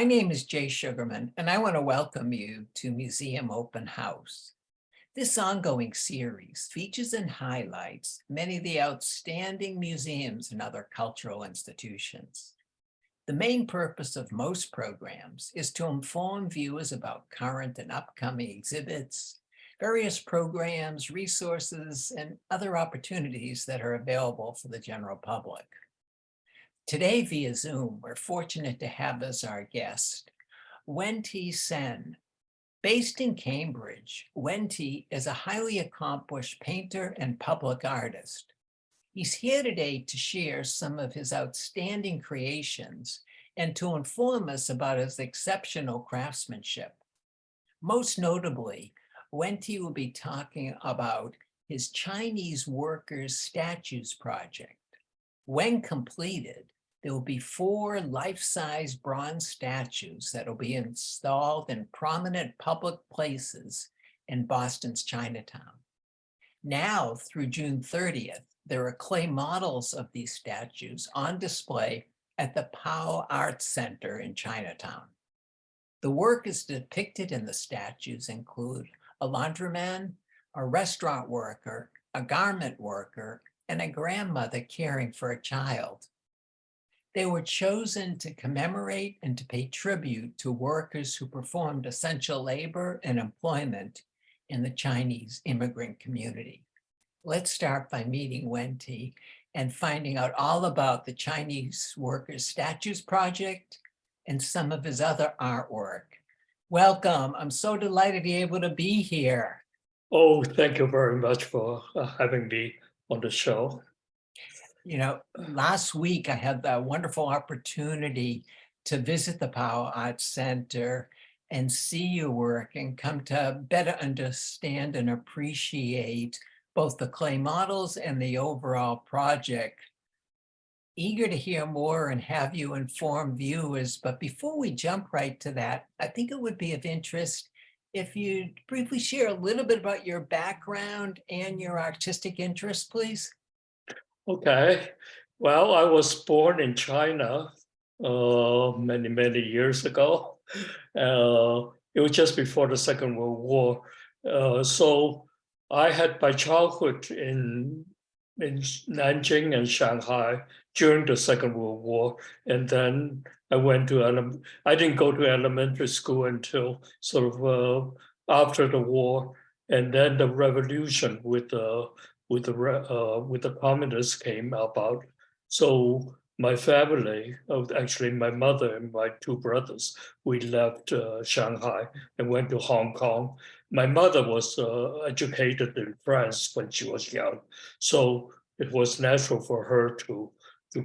name is Jay Sugarman, and I want to welcome you to Museum Open House. This ongoing series features and highlights many of the outstanding museums and other cultural institutions. The main purpose of most programs is to inform viewers about current and upcoming exhibits, various programs, resources, and other opportunities that are available for the general public. Today via Zoom, we're fortunate to have as our guest, Wen-ti Tsen. Based in Cambridge, Wen-ti is a highly accomplished painter and public artist. He's here today to share some of his outstanding creations and to inform us about his exceptional craftsmanship. Most notably, Wen-ti will be talking about his Chinese workers' statues project. When completed, there will be 4 life-size bronze statues that will be installed in prominent public places in Boston's Chinatown. Now, through June 30th, there are clay models of these statues on display at the Pao Arts Center in Chinatown. The work is depicted in the statues include a laundryman, a restaurant worker, a garment worker, and a grandmother caring for a child. They were chosen to commemorate and to pay tribute to workers who performed essential labor and employment in the Chinese immigrant community. Let's start by meeting Wen-ti and finding out all about the Chinese Workers' Statues Project and some of his other artwork. Welcome. I'm so delighted to be able to be here. Oh, thank you very much for having me on the show. You know, last week I had the wonderful opportunity to visit the Pao Arts Center and see your work and come to better understand and appreciate both the clay models and the overall project. Eager to hear more and have you inform viewers, but before we jump right to that, I think it would be of interest if you'd briefly share a little bit about your background and your artistic interests, please. Okay, well, I was born in China many, many years ago. It was just before the Second World War. So I had my childhood in Nanjing and Shanghai during the Second World War. And then I went to, I didn't go to elementary school until sort of after the war. And then the revolution with the communists came about. So my family, actually my mother and my 2 brothers, we left Shanghai and went to Hong Kong. My mother was educated in France when she was young, so it was natural for her to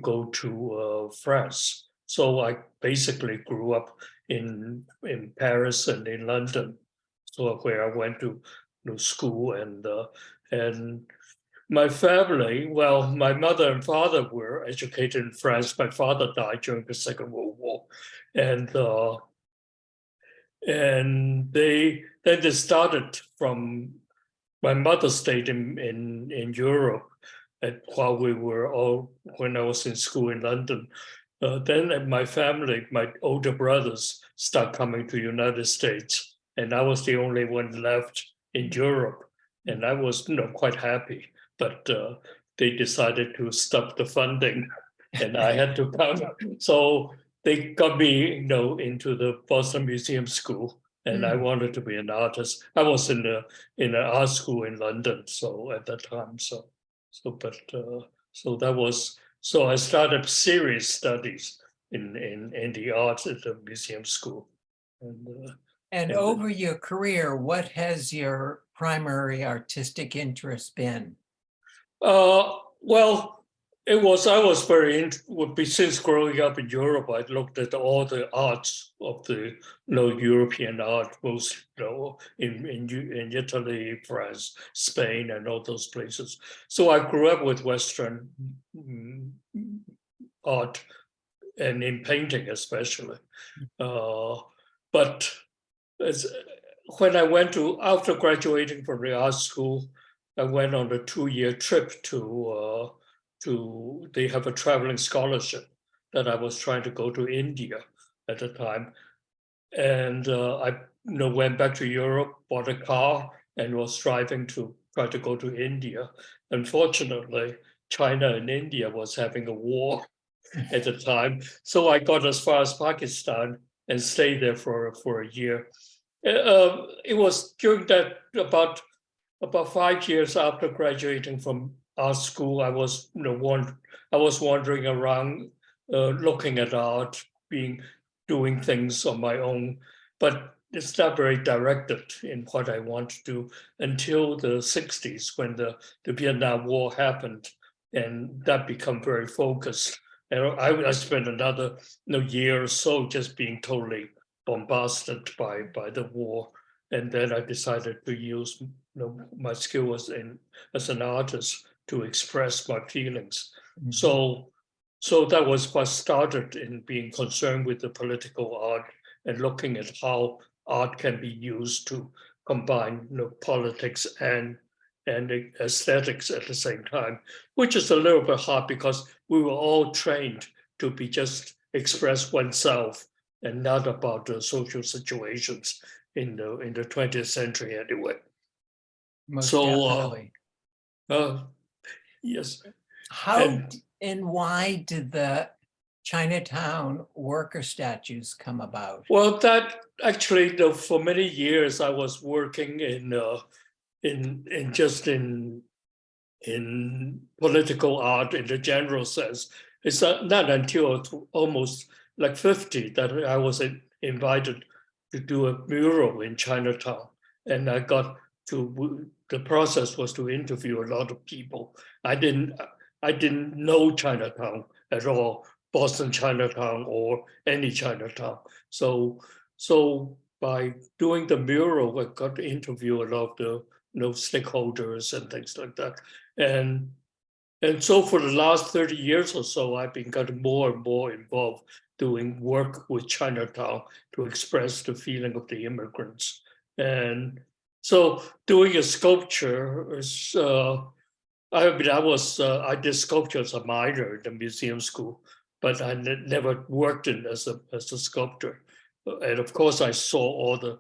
go to France. So I basically grew up in Paris and in London, so where I went to school and my family, well, my mother and father were educated in France. My father died during the Second World War, and they started from. My mother stayed in Europe, while we were all when I was in school in London. Then my family, my older brothers, started coming to the United States, and I was the only one left in Europe, and I was quite happy. But they decided to stop the funding, and I had to come. So they got me, into the Boston Museum School, and I wanted to be an artist. I was in an art school in London, so at that time, so that was so I started serious studies in the arts at the museum school, and over your career, what has your primary artistic interest been? Well, I was very since growing up in Europe, I looked at all the arts of the European art, most in Italy, France, Spain, and all those places. So I grew up with Western art and in painting especially. But when I went after graduating from the art school, I went on a 2-year trip to they have a traveling scholarship that I was trying to go to India at the time. and I went back to Europe, bought a car, and was driving to try to go to India. Unfortunately, China and India was having a war at the time, so I got as far as Pakistan and stayed there for a year. It was during that about 5 years after graduating from art school. I was I was wandering around, looking at art, doing things on my own, but it's not very directed in what I want to do until the 60s when the Vietnam War happened, and that became very focused. And I spent another year or so just being totally bombarded by the war. And then I decided to use my skill as an artist to express my feelings. Mhm. So that was what started in being concerned with the political art and looking at how art can be used to combine politics and aesthetics at the same time, which is a little bit hard because we were all trained to be just express oneself and not about the social situations in the 20th century anyway. Most So definitely. yes, How and and why did the Chinatown worker statues come about? well, that actually, for many years I was working in political art in the general sense. It's not until almost like 50 that I was invited to do a mural in Chinatown. And the process was to interview a lot of people. I didn't know Chinatown at all, Boston Chinatown or any Chinatown. So by doing the mural, I got to interview a lot of the stakeholders and things like that. And so for the last 30 years or so, I've been getting more and more involved doing work with Chinatown to express the feeling of the immigrants. And so doing a sculpture is, I did sculpture as a minor in the museum school, but I never worked as a sculptor. And of course, I saw all the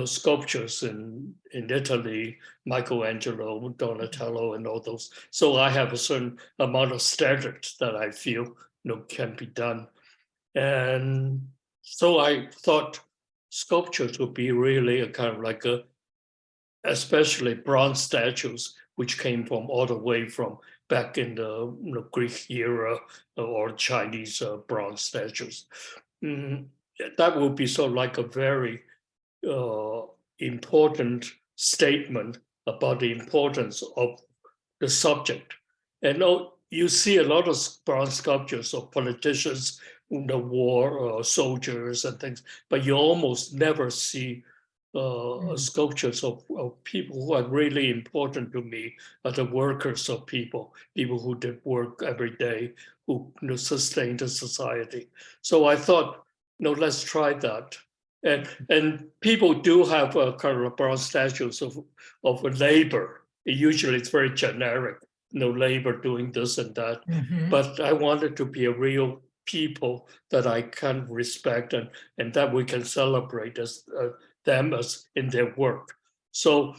sculptures in Italy, Michelangelo, Donatello, and all those. So I have a certain amount of standards that I feel can be done. And so I thought sculptures would be really a kind of like especially bronze statues, which came from all the way from back in the Greek era or Chinese bronze statues. That would be sort of like a very important statement about the importance of the subject. And you see a lot of bronze sculptures of politicians in the war, soldiers and things, but you almost never see sculptures of people who are really important to me, are the workers of people who did work every day, who sustain the society. So I thought, let's try that. And people do have kind of bronze statues of labor. Usually it's very generic, labor doing this and that. Mhm. But I wanted to be a real people that I can respect and that we can celebrate as them as in their work. So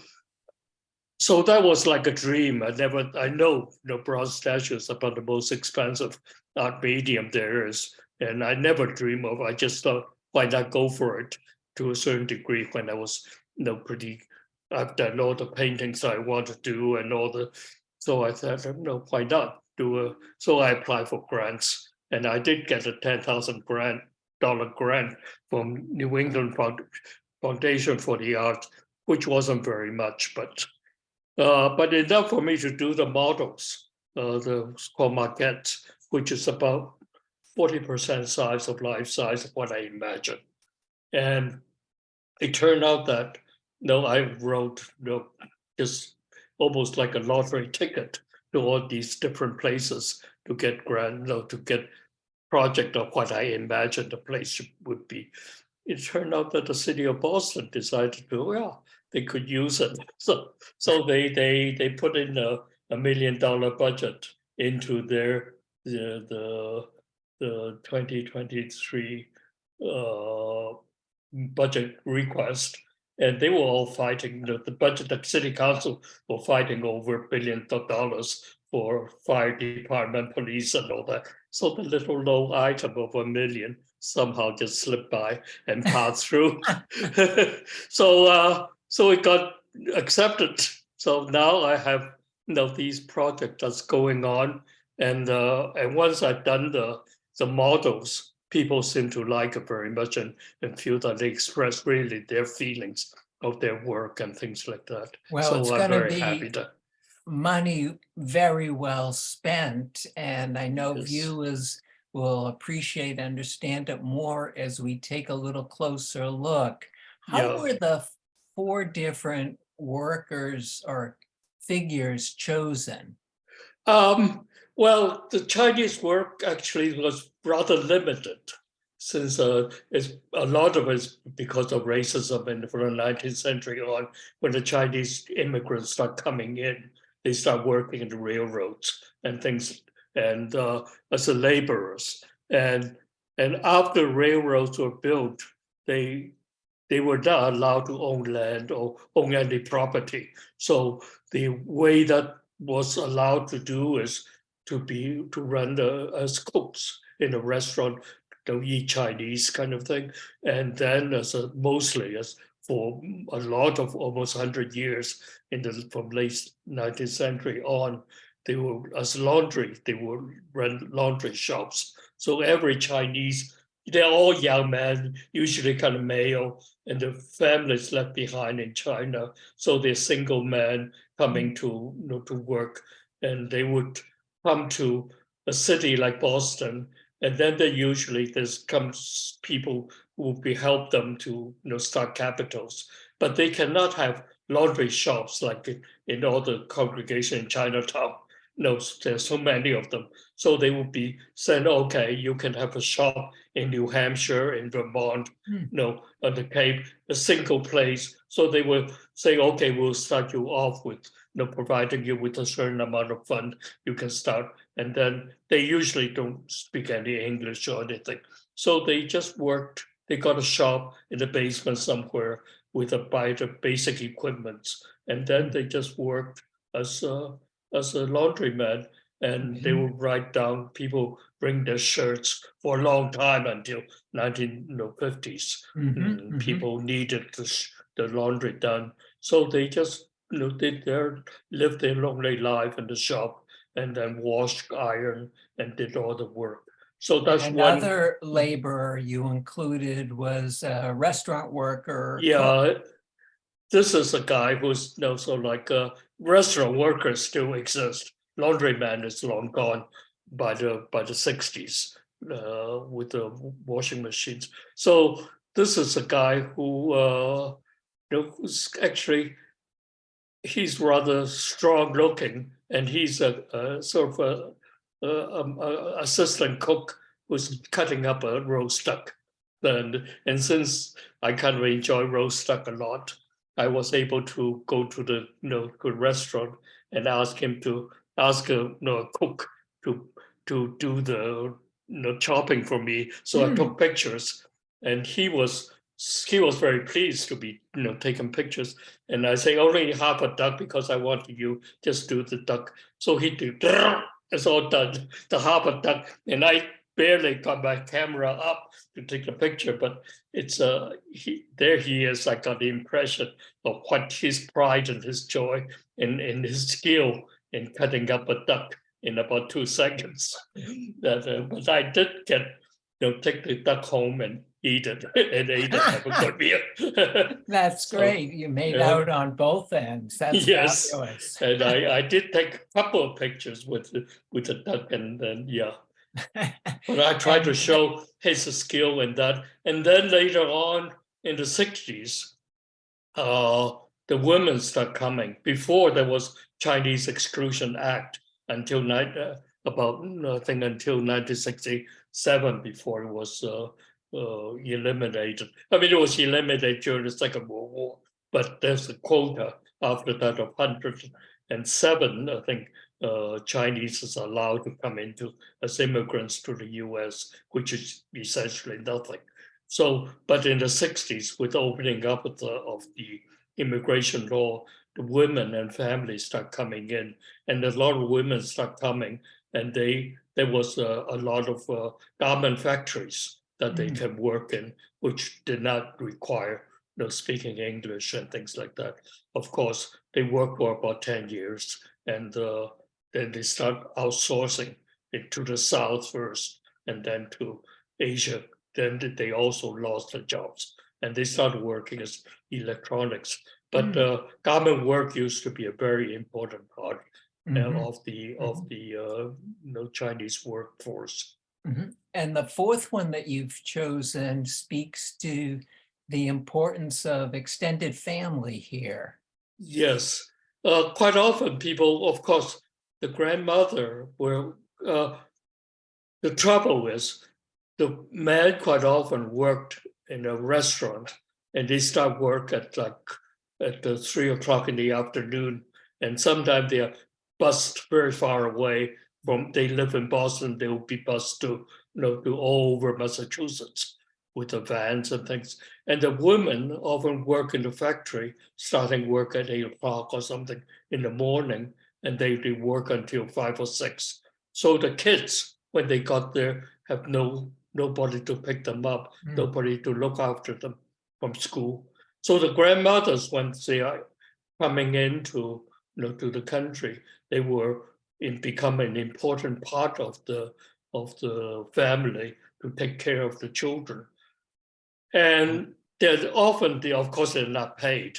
that was like a dream. I know bronze statues about the most expensive art medium there is, and I never dream of. I just thought, why not go for it to a certain degree when I was I've done all the paintings I want to do and all the. So I thought, why not do a? So I applied for grants, and I did get a $10,000 grant from New England Foundation for the Arts, which wasn't very much, but enough for me to do the models, the called maquettes, which is about 40% size of life size of what I imagine. And it turned out that I wrote just almost like a lottery ticket to all these different places to get grant, to get project of what I imagined the place would be. It turned out that the city of Boston decided they could use it. So they put in a $1 million budget into the 2023 budget request, and they were all fighting. The budget, the city council were fighting over billions of dollars for fire department, police, and all that. So the little low item of $1 million somehow just slipped by and passed through. So it got accepted. So now I have these projects that's going on, and once I've done the models, people seem to like it very much and feel that they express really their feelings of their work and things like that. Well, So it's I'm gonna very happy be that money very well spent, and I know yes. viewers will appreciate, understand it more as we take a little closer look. How Yeah. were the 4 different workers or figures chosen? Well, the Chinese work actually was rather limited, since it's a lot of it's because of racism and from the 19th century on, when the Chinese immigrants start coming in, they start working in the railroads and things, and as the laborers. And after railroads were built, they were not allowed to own land or own any property. So the way that was allowed to do is to run as cooks in a restaurant, to eat Chinese kind of thing, and then mostly as for a lot of almost 100 years from late 19th century on, they were as laundry. They would run laundry shops. So every Chinese, they're all young men, usually kind of male, and the families left behind in China. So they're single men coming to to work, and they would come to a city like Boston, and then there's comes people who will be help them to start capitals, but they cannot have laundry shops like in all the congregation in Chinatown. No, there's so many of them. So they would be saying, okay, you can have a shop in New Hampshire, in Vermont, on the Cape, a single place. So they will say, okay, we'll start you off with providing you with a certain amount of fund, you can start. And then they usually don't speak any English or anything. So they just worked, they got a shop in the basement somewhere with a bunch of basic equipment. And then they just worked as a laundryman, and they would write down, people bring their shirts for a long time until 1950s. People needed the laundry done. So they just lived their lonely life in the shop and then washed, iron, and did all the work. So that's Another laborer you included was a restaurant worker. Yeah, this is a guy who's so like restaurant workers still exist. Laundryman is long gone by the 60s with the washing machines. So this is a guy who who's actually, he's rather strong looking, and he's a sort of a assistant cook who's cutting up a roast duck. And since I kind of enjoy roast duck a lot, I was able to go to the good restaurant and ask a cook to do the chopping for me. So I took pictures, and he was very pleased to be taking pictures. And I say only half a duck because I want you just do the duck. So he did. It's all done, the half a duck, and I barely got my camera up to take a picture, but it's there he is. I got the impression of what his pride and his joy in his skill in cutting up a duck in about 2 seconds. But I did get take the duck home and eat it and ate it, have a good meal. That's great. You made out on both ends. That's yes, fabulous. and I did take a couple of pictures with the duck, and then but I tried to show his skill in that. And then later on in the 60s, the women start coming. Before there was Chinese Exclusion Act until about I think until 1967, before it was eliminated. I mean, it was eliminated during the Second World War, but there's a quota after that of 107, I think, Chinese is allowed to come into as immigrants to the US, which is essentially nothing. So, but in the 60s, with the opening up of the immigration law, the women and families start coming in, and a lot of women start coming, and there was a lot of garment factories that they can work in, which did not require speaking English and things like that. Of course, they work for about 10 years, and then they start outsourcing it to the South first, and then to Asia. Then they also lost their jobs, and they started working as electronics. But garment work used to be a very important part of the Chinese workforce. And the fourth one that you've chosen speaks to the importance of extended family here. Yes, quite often people, of course, the grandmother will. The trouble is, the man quite often worked in a restaurant, and they start work at 3 o'clock in the afternoon, and sometimes they are bused very far away from. They live in Boston, they will be bused to to all over Massachusetts with the vans and things. And the women often work in the factory, starting work at 8 o'clock or something in the morning, and they work until 5 or 6. So the kids, when they got there, have nobody to pick them up, nobody to look after them from school. So the grandmothers, when they are coming into to the country, they were become an important part of the family to take care of the children. And they're often, of course, they're not paid,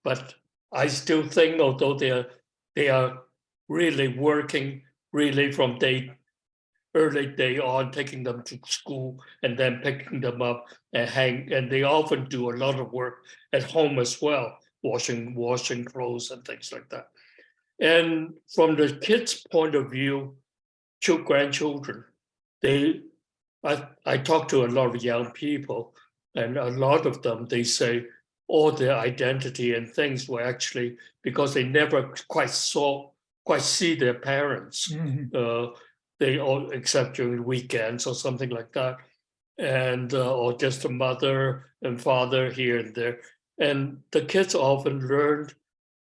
but I still think, although they are really working really from early day on, taking them to school and then picking them up and they often do a lot of work at home as well, washing clothes and things like that. And from the kids' point of view, grandchildren, I talk to a lot of young people, and a lot of them, they say all their identity and things were actually because they never quite see their parents. They all, except during weekends or something like that, and or just a mother and father here and there. And the kids often learned.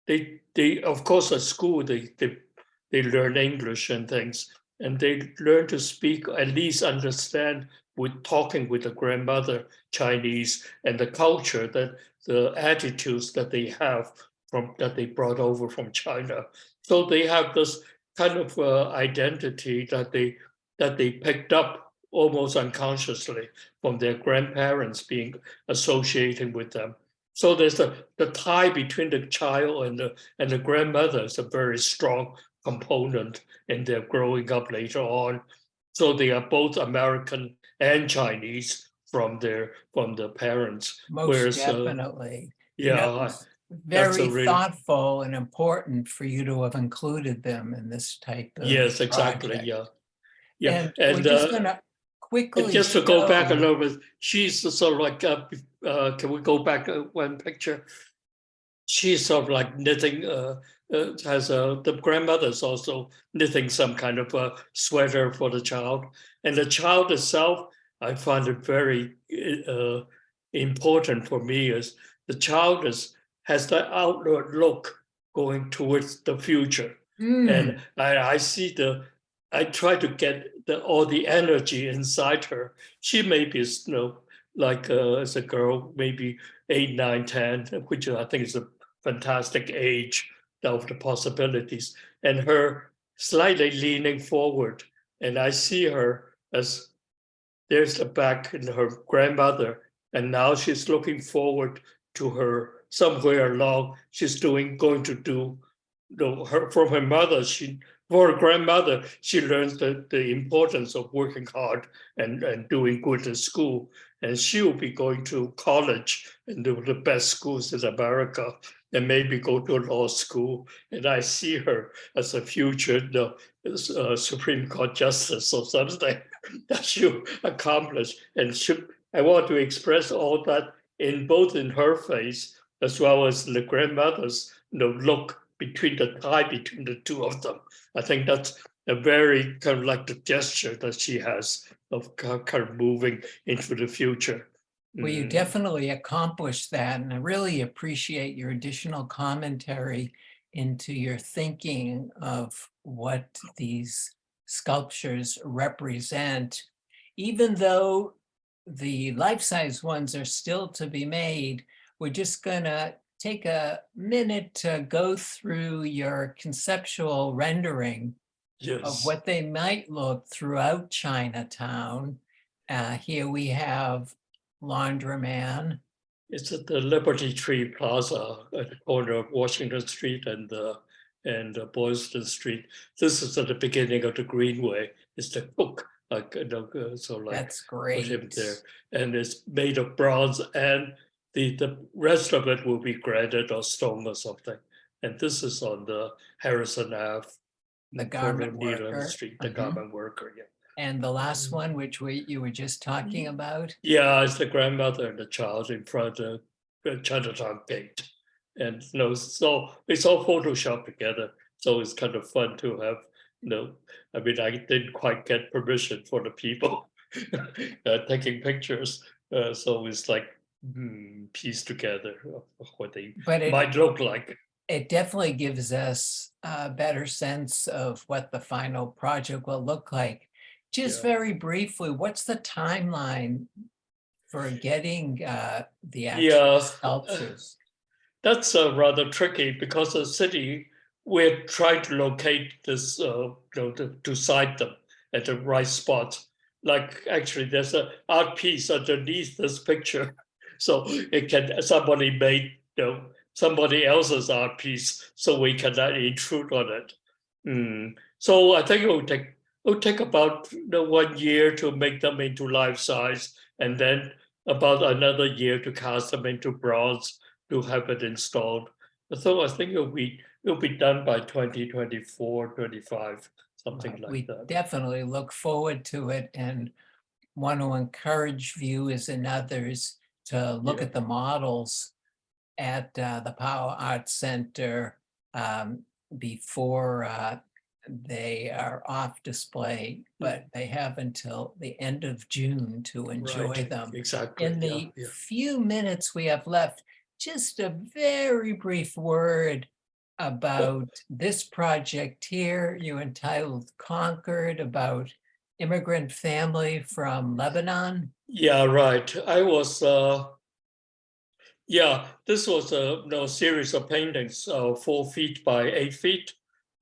They of course at school they learn English and things, and they learn to speak, at least understand with talking with the grandmother Chinese, and the culture, that the attitudes that they have that they brought over from China. So they have this kind of identity that they picked up almost unconsciously from their grandparents being associated with them. So there's the tie between the child and the grandmother is a very strong component in their growing up later on. So they are both American and Chinese from the parents. Most definitely. Yeah, very thoughtful and important for you to have included them in this type of yes, exactly. project. Yeah. And we're just going to quickly just to go back a little bit, she's sort of like, can we go back one picture? She's sort of like knitting, the grandmother's also knitting some kind of a sweater for the child. And the child itself, I find it very important for me, is the child has that outward look going towards the future. And I see I try to get all the energy inside her. She maybe is, like as a girl, maybe 8, 9, 10, which I think is a fantastic age of the possibilities. And her slightly leaning forward, and I see her as there's the back in her grandmother, and now she's looking forward to her somewhere along. She's going to do from her mother. For her grandmother, she learns the importance of working hard and doing good in school. And she will be going to college and do the best schools in America, and maybe go to law school. And I see her as a future Supreme Court justice or something that she'll accomplish. And I want to express all that both in her face as well as the grandmother's look between the two of them. I think that's a very kind of like the gesture that she has of kind of moving into the future. Well, you definitely accomplished that, and I really appreciate your additional commentary into your thinking of what these sculptures represent. Even though the life-size ones are still to be made, we're just gonna take a minute to go through your conceptual rendering of Yes. what they might look throughout Chinatown. Here we have Laundryman. It's at the Liberty Tree Plaza at the corner of Washington Street and Boylston Street. This is at the beginning of the Greenway. It's the hook, like so like That's put him great. there, and it's made of bronze, and the rest of it will be granite or stone or something. And this is on the Harrison Ave, The corner garment of Needham worker. Street, the Mhm. garment worker. Yeah. And the last one, which you were just talking about? Yeah, it's the grandmother and the child in front of the Chinatown gate. And so it's all photoshopped together. So it's kind of fun to have, I mean, I didn't quite get permission for the people taking pictures. So it's like pieced together of what they might look like. It definitely gives us a better sense of what the final project will look like. Just very briefly, what's the timeline for getting the actual sculptures? That's rather tricky because the city, we're trying to locate this, to cite them at the right spot. Like actually, there's an art piece underneath this picture, so it can somebody made somebody else's art piece, so we cannot intrude on it. So I think it will take about 1 year to make them into life size, and then about another year to cast them into bronze to have it installed. So I think it'll be done by 2024, 25, something like We that. definitely look forward to it and want to encourage viewers and others to look at the models at the Pao Arts Center before they are off display, but they have until the end of June to enjoy them. Exactly. In the few minutes we have left, just a very brief word about this project here. You entitled Conquered, about immigrant family from Lebanon. Yeah, right. I was this was a series of paintings, 4 feet by 8 feet,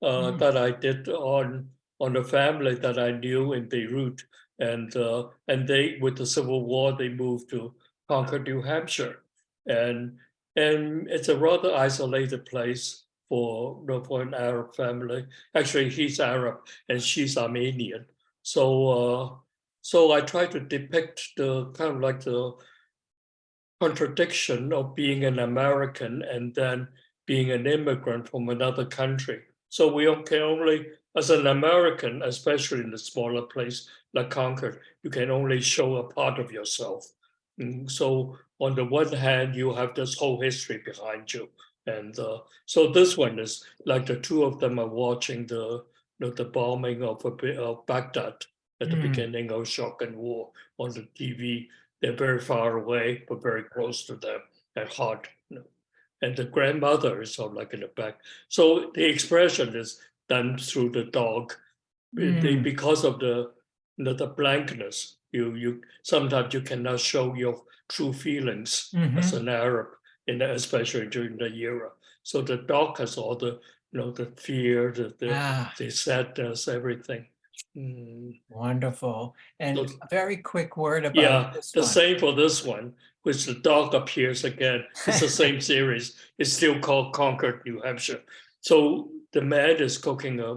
that I did on a family that I knew in Beirut, and they, with the Civil War, they moved to Concord, New Hampshire, and it's a rather isolated place for an Arab family. Actually, he's Arab and she's Armenian, so I try to depict the kind of like the contradiction of being an American and then being an immigrant from another country. So we can only, as an American, especially in a smaller place like Concord, you can only show a part of yourself. So on the one hand, you have this whole history behind you. And so this one is like the two of them are watching the bombing of Baghdad at the beginning of Shock and War on the TV. They're very far away, but very close to them and hot. And the grandmother is sort of like in the back. So the expression is done through the dog. Because of the blankness, you sometimes you cannot show your true feelings as an Arab, especially during the era. So the dog has all the the fear, the sadness, everything. Wonderful. And a very quick word about this the one. same for this one, which the dog appears again. It's the same series. It's still called Concord, New Hampshire. So the man is cooking a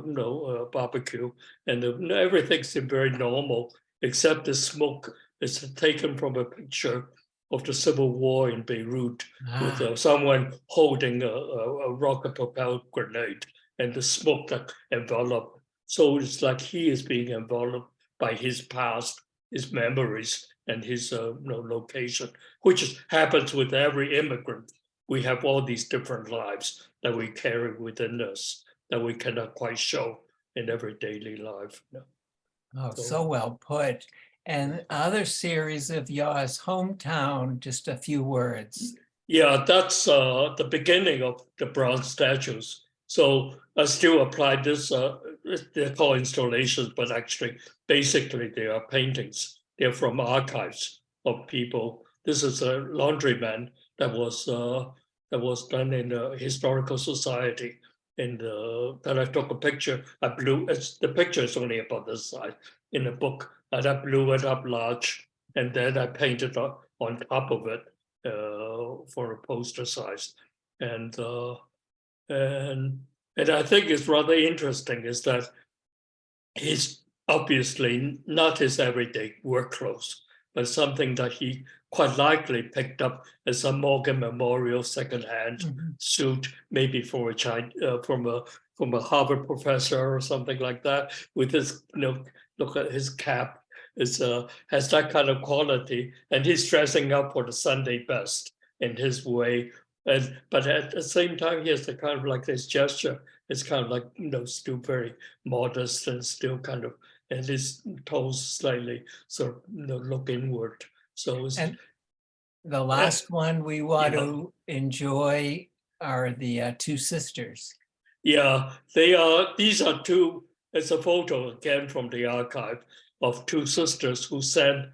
barbecue, and everything seems very normal, except the smoke is taken from a picture of the Civil War in Beirut with someone holding a rocket-propelled grenade, and the smoke that enveloped. So it's like he is being enveloped by his past, his memories, and his location, which happens with every immigrant. We have all these different lives that we carry within us that we cannot quite show in every daily life. Oh, so well put. And other series of yours, Hometown, just a few words. Yeah, that's the beginning of the bronze statues. So I still apply this, they're called installations, but actually, basically they are paintings. They're from archives of people. This is a laundryman that was done in the Historical Society. And that I took a picture, the picture is only about this size in the book, and I blew it up large, and then I painted on top of it for a poster size. And I think it's rather interesting is that he's obviously not his everyday work clothes, but something that he quite likely picked up as a Morgan Memorial secondhand suit, maybe for from a Harvard professor or something like that. With his, look at his cap, has that kind of quality, and he's dressing up for the Sunday best in his way. But at the same time, he has the kind of like this gesture. It's kind of like, still very modest and still kind of, and his toes slightly sort of look inward. So it's, And the last one we want to enjoy are the two sisters. Yeah, these are two, it's a photo again from the archive of two sisters who sent,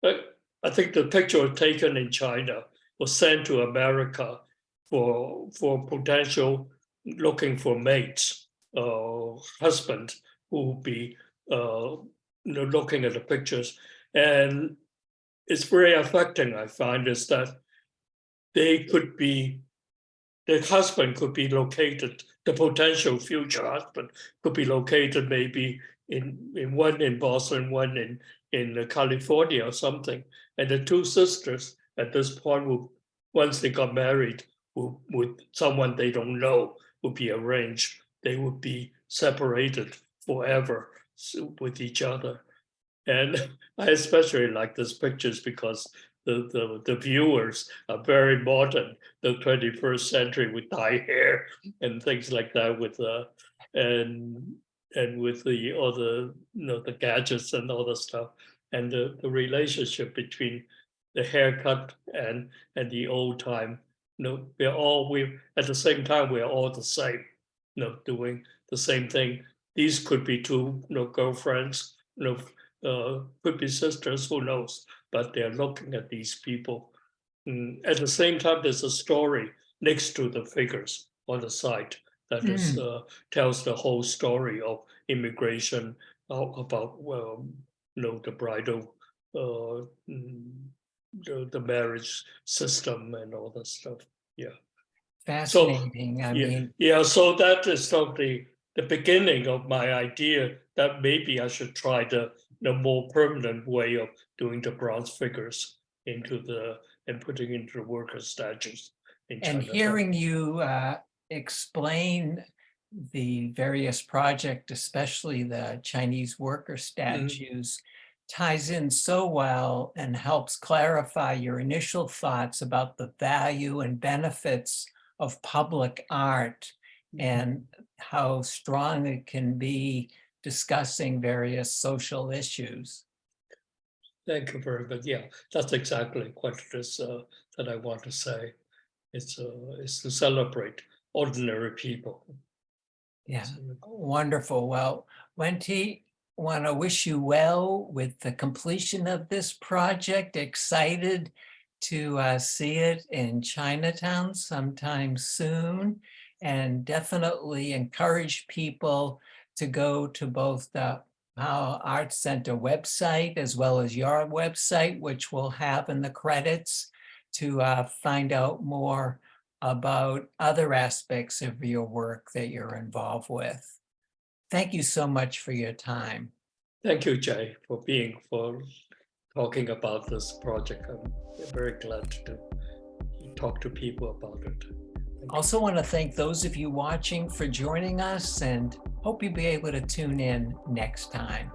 I think the picture taken in China was sent to America for potential looking for mates, husband who will be looking at the pictures. And it's very affecting, I find, is that the husband could be located, the potential future husband could be located maybe in one in Boston, one in California or something. And the two sisters at this point once they got married, with someone they don't know, would be arranged. They would be separated forever with each other. And I especially like these pictures because the viewers are very modern, the 21st century, with dye hair and things like that, with and with the other the gadgets and all the stuff, and the relationship between the haircut and the old time. We at the same time we're all the same, doing the same thing. These could be two girlfriends, could be sisters, who knows? But they're looking at these people. At the same time, there's a story next to the figures on the side that tells the whole story of immigration, about the bridal, the marriage system and all that stuff. Yeah. Fascinating. So, so that is sort of the beginning of my idea that maybe I should try the more permanent way of doing the bronze figures and putting into the worker statues in And Chinatown. hearing you explain the various projects, especially the Chinese worker statues, ties in so well and helps clarify your initial thoughts about the value and benefits of public art and how strong it can be discussing various social issues. Thank you very much. Yeah, that's exactly what it is that I want to say. It's to celebrate ordinary people. Yeah, wonderful. Well, Wen-ti, want to wish you well with the completion of this project. Excited to see it in Chinatown sometime soon, and definitely encourage people to go to both the Pao Arts Center website as well as your website, which we'll have in the credits, to find out more about other aspects of your work that you're involved with. Thank you so much for your time. Thank you, Jay, for talking about this project. I'm very glad to talk to people about it. Also want to thank those of you watching for joining us, and hope you'll be able to tune in next time.